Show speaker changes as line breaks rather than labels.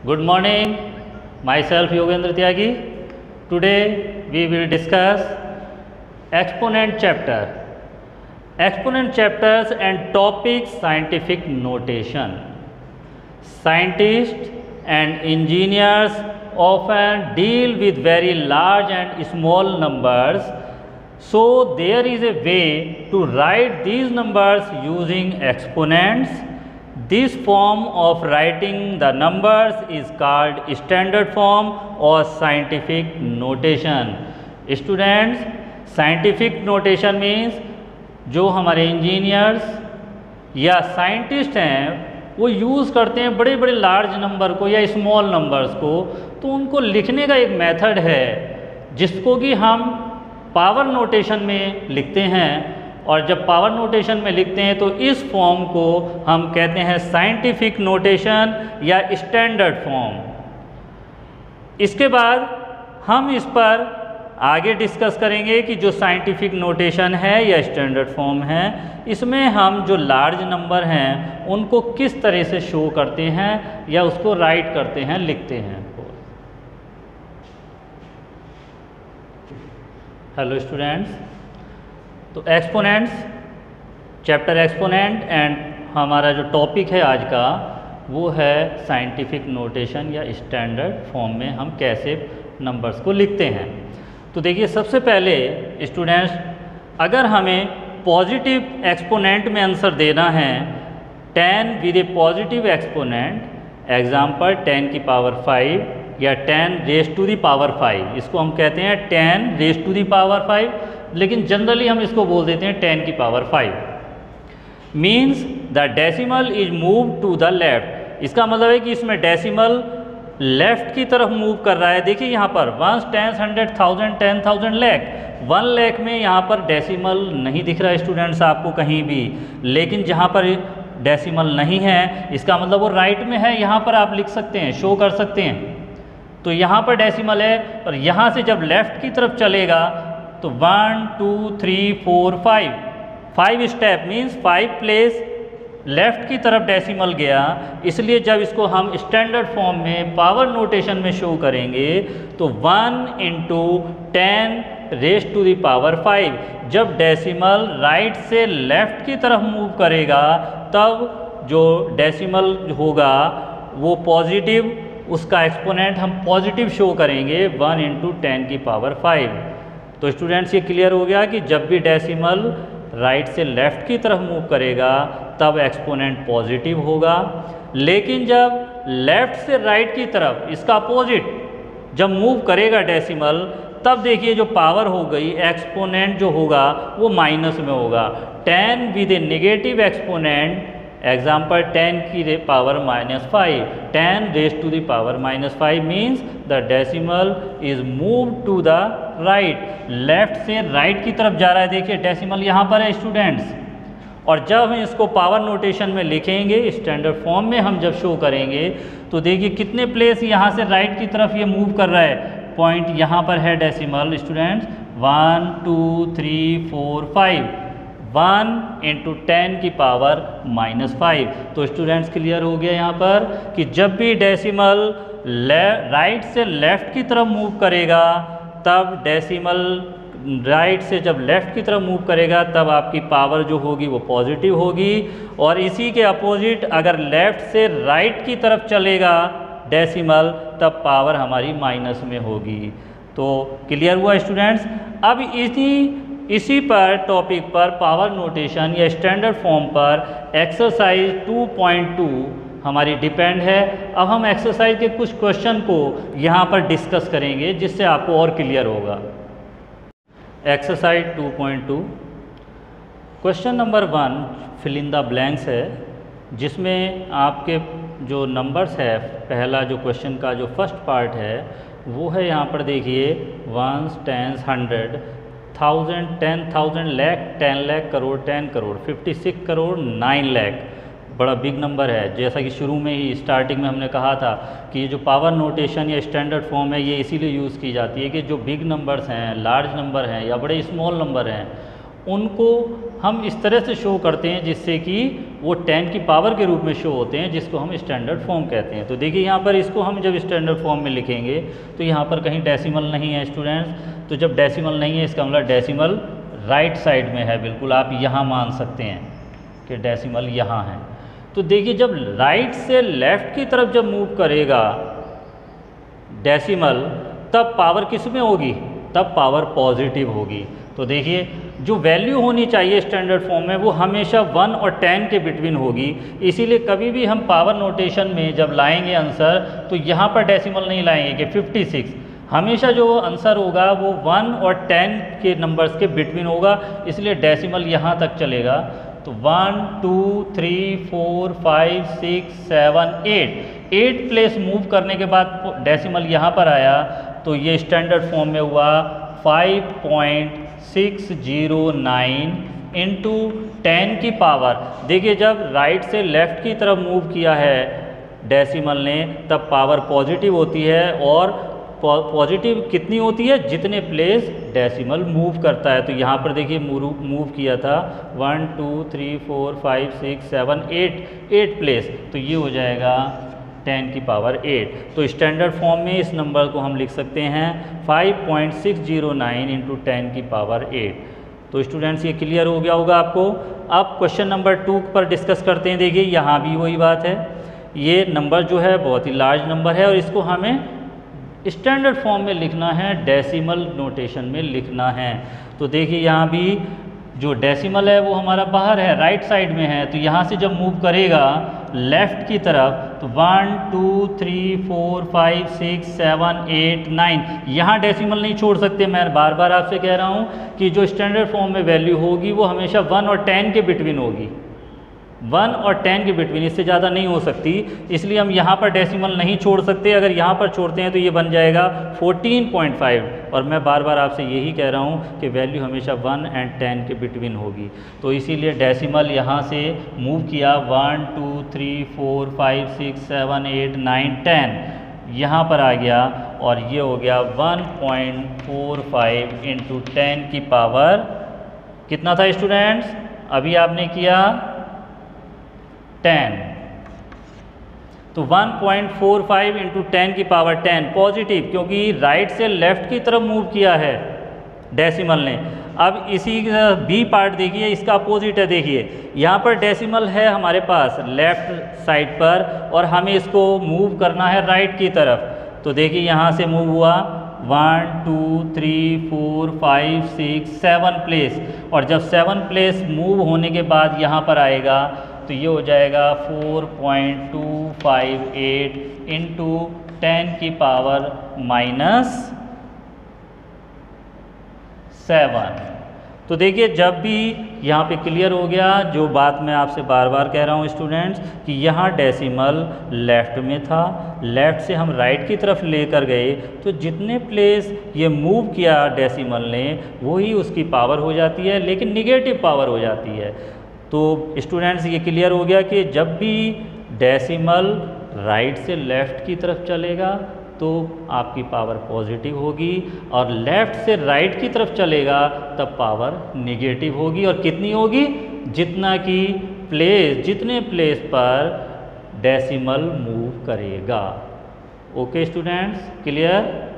Good morning, myself Yogendra Tyagi. Today we will discuss exponent chapter. Exponent chapters and topics scientific notation. Scientists and engineers often deal with very large and small numbers. So there is a way to write these numbers using exponents. This form of writing the numbers is called standard form or scientific notation. Students, scientific notation means जो हमारे engineers या scientist हैं वो use करते हैं बड़े बड़े large number को या स्मॉल नंबर्स को, तो उनको लिखने का एक मेथड है जिसको कि हम पावर नोटेशन में लिखते हैं। और जब पावर नोटेशन में लिखते हैं तो इस फॉर्म को हम कहते हैं साइंटिफिक नोटेशन या स्टैंडर्ड फॉर्म। इसके बाद हम इस पर आगे डिस्कस करेंगे कि जो साइंटिफिक नोटेशन है या स्टैंडर्ड फॉर्म है, इसमें हम जो लार्ज नंबर हैं उनको किस तरह से शो करते हैं या उसको राइट करते हैं, लिखते हैं। हेलो स्टूडेंट्स, तो एक्सपोनेंट्स, चैप्टर एक्सपोनेंट एंड हमारा जो टॉपिक है आज का वो है साइंटिफिक नोटेशन या स्टैंडर्ड फॉर्म में हम कैसे नंबर्स को लिखते हैं। तो देखिए, सबसे पहले स्टूडेंट्स, अगर हमें पॉजिटिव एक्सपोनेंट में आंसर देना है 10 with A positive exponent, example 10 की पावर 5 या 10 रेज टू दी पावर 5, इसको हम कहते हैं 10 रेज टू दी पावर 5, लेकिन जनरली हम इसको बोल देते हैं 10 की power 5। Means the decimal is move to the left. इसका मतलब है कि इसमें डेसिमल लेफ्ट की तरफ मूव कर रहा है। देखिए यहाँ पर 1 10 100 1000 10,000 लाख, 1 लाख में यहाँ पर डेसिमल नहीं दिख रहा है स्टूडेंट्स आपको कहीं भी, लेकिन जहाँ पर डेसिमल नहीं है इसका मतलब वो राइट में है, यहाँ पर आप लिख सकते हैं, शो कर सकते हैं। तो यहाँ पर डेसिमल है और यहाँ से जब लेफ्ट की तरफ चलेगा तो 1 2 3 4 5 स्टेप मीन्स 5 प्लेस लेफ्ट की तरफ डेसिमल गया। इसलिए जब इसको हम स्टैंडर्ड फॉर्म में पावर नोटेशन में शो करेंगे तो 1 × 10 रेज टू दी पावर 5, जब डेसिमल राइट से लेफ्ट की तरफ मूव करेगा तब जो डेसिमल होगा वो पॉजिटिव, उसका एक्सपोनेंट हम पॉजिटिव शो करेंगे 1 × 10 की पावर 5। तो स्टूडेंट्स, ये क्लियर हो गया कि जब भी डेसिमल राइट से लेफ्ट की तरफ मूव करेगा तब एक्सपोनेंट पॉजिटिव होगा, लेकिन जब लेफ्ट से राइट की तरफ इसका अपोजिट जब मूव करेगा डेसिमल, तब देखिए जो पावर हो गई, एक्सपोनेंट जो होगा वो माइनस में होगा। 10 with a negative exponent, example 10 की power -5, 10 raise to the power -5 means the decimal is move to the right, left से राइट की तरफ जा रहा है। देखिए डेसिमल यहाँ पर है स्टूडेंट्स, और जब हम इसको पावर नोटेशन में लिखेंगे स्टैंडर्ड फॉर्म में हम जब शो करेंगे तो देखिए कितने प्लेस यहाँ से राइट की तरफ ये मूव कर रहा है। पॉइंट यहाँ पर है डेसिमल स्टूडेंट्स, 1 2 3 4 5, 1 × 10 की पावर -5। तो स्टूडेंट्स क्लियर हो गया यहाँ पर कि जब भी डेसिमल राइट से लेफ्ट की तरफ मूव करेगा तब डेसिमल राइट से जब लेफ्ट की तरफ मूव करेगा तब आपकी पावर जो होगी वो पॉजिटिव होगी, और इसी के अपोजिट अगर लेफ्ट से राइट की तरफ चलेगा डेसिमल तब पावर हमारी माइनस में होगी। तो क्लियर हुआ स्टूडेंट्स। अब इसी पर टॉपिक पर पावर नोटेशन या स्टैंडर्ड फॉर्म पर एक्सरसाइज 2.2 हमारी डिपेंड है। अब हम एक्सरसाइज के कुछ क्वेश्चन को यहाँ पर डिस्कस करेंगे जिससे आपको और क्लियर होगा। Exercise 2.2 question number 1 fill in the blanks है, जिसमें आपके जो नंबर्स है, पहला जो क्वेश्चन का जो फर्स्ट पार्ट है वो है यहाँ पर देखिए 1 10 100 1000 10,000 लाख 10 लाख करोड़ 10 करोड़ 56 करोड़ 9 लाख। बड़ा बिग नंबर है। जैसा कि शुरू में ही स्टार्टिंग में हमने कहा था कि ये जो पावर नोटेशन या स्टैंडर्ड फॉर्म है ये इसीलिए यूज़ की जाती है कि जो बिग नंबर्स हैं, लार्ज नंबर हैं या बड़े स्मॉल नंबर हैं, उनको हम इस तरह से शो करते हैं जिससे कि वो 10 की पावर के रूप में शो होते हैं, जिसको हम स्टैंडर्ड फॉर्म कहते हैं। तो देखिए यहाँ पर इसको हम जब स्टैंडर्ड फॉर्म में लिखेंगे तो यहाँ पर कहीं डेसिमल नहीं है स्टूडेंट्स। तो जब डेसिमल नहीं है इसका मतलब डेसिमल राइट साइड में है, बिल्कुल आप यहाँ मान सकते हैं कि डेसिमल यहाँ है। तो देखिए जब राइट से लेफ़्ट की तरफ जब मूव करेगा डेसिमल, तब पावर किस में होगी, तब पावर पॉजिटिव होगी। तो देखिए जो वैल्यू होनी चाहिए स्टैंडर्ड फॉर्म में वो हमेशा 1 और 10 के बिटवीन होगी। इसीलिए कभी भी हम पावर नोटेशन में जब लाएंगे आंसर तो यहाँ पर डेसिमल नहीं लाएंगे कि 56, हमेशा जो आंसर होगा वो 1 और 10 के नंबर्स के बिटवीन होगा, इसलिए डेसिमल यहाँ तक चलेगा। तो 1 2 3 4 5 6 7 8 प्लेस मूव करने के बाद डेसिमल यहाँ पर आया, तो ये स्टैंडर्ड फॉर्म में हुआ 5.609 इंटू 10 की पावर। देखिए जब राइट से लेफ़्ट की तरफ मूव किया है डेसिमल ने, तब पावर पॉजिटिव होती है, और पॉजिटिव कितनी होती है, जितने प्लेस डेसिमल मूव करता है। तो यहाँ पर देखिए मूव किया था 1 2 3 4 5 6 7 8 प्लेस, तो ये हो जाएगा 10 की पावर 8। तो स्टैंडर्ड फॉर्म में इस नंबर को हम लिख सकते हैं 5.609 इंटू 10 की पावर 8। तो स्टूडेंट्स ये क्लियर हो गया होगा आपको। अब क्वेश्चन नंबर 2 पर डिस्कस करते हैं। देखिए यहाँ भी वही बात है, ये नंबर जो है बहुत ही लार्ज नंबर है और इसको हमें स्टैंडर्ड फॉर्म में लिखना है, डेसिमल नोटेशन में लिखना है। तो देखिए यहाँ भी जो डेसिमल है वो हमारा बाहर है, राइट साइड में है। तो यहाँ से जब मूव करेगा लेफ़्ट की तरफ तो 1 2 3 4 5 6 7 8 9, यहाँ डेसिमल नहीं छोड़ सकते। मैं बार बार आपसे कह रहा हूँ कि जो स्टैंडर्ड फॉर्म में वैल्यू होगी वो हमेशा 1 और 10 के बिटवीन होगी, 1 और 10 के बिटवीन, इससे ज़्यादा नहीं हो सकती। इसलिए हम यहाँ पर डेसिमल नहीं छोड़ सकते। अगर यहाँ पर छोड़ते हैं तो ये बन जाएगा 14.5, और मैं बार बार आपसे यही कह रहा हूँ कि वैल्यू हमेशा 1 और 10 के बिटवीन होगी। तो इसीलिए डेसिमल यहाँ से मूव किया 1 2 3 4 5 6 7 8 9 10, यहाँ पर आ गया, और ये हो गया 1.45 इंटू 10 की पावर कितना था स्टूडेंट्स, अभी आपने किया 10। तो 1.45 इंटू 10 की पावर 10 पॉजिटिव, क्योंकि राइट से लेफ़्ट की तरफ मूव किया है डेसिमल ने। अब इसी बी पार्ट देखिए, इसका अपोजिट है। देखिए यहाँ पर डेसिमल है हमारे पास लेफ़्ट साइड पर, और हमें इसको मूव करना है राइट की तरफ। तो देखिए यहाँ से मूव हुआ 1 2 3 4 5 6 7 प्लेस, और जब 7 प्लेस मूव होने के बाद यहाँ पर आएगा तो ये हो जाएगा 4.258 इंटू 10 की पावर -7। तो देखिए जब भी यहाँ पे क्लियर हो गया, जो बात मैं आपसे बार बार कह रहा हूँ स्टूडेंट्स, कि यहाँ डेसिमल लेफ़्ट में था, लेफ़्ट से हम राइट की तरफ लेकर गए, तो जितने प्लेस ये मूव किया डेसिमल ने वही उसकी पावर हो जाती है, लेकिन निगेटिव पावर हो जाती है। तो स्टूडेंट्स ये क्लियर हो गया कि जब भी डेसिमल राइट से लेफ़्ट की तरफ चलेगा तो आपकी पावर पॉजिटिव होगी, और लेफ़्ट से राइट की तरफ चलेगा तब पावर निगेटिव होगी। और कितनी होगी, जितना कि जितने प्लेस पर डेसिमल मूव करेगा। Okay students, clear.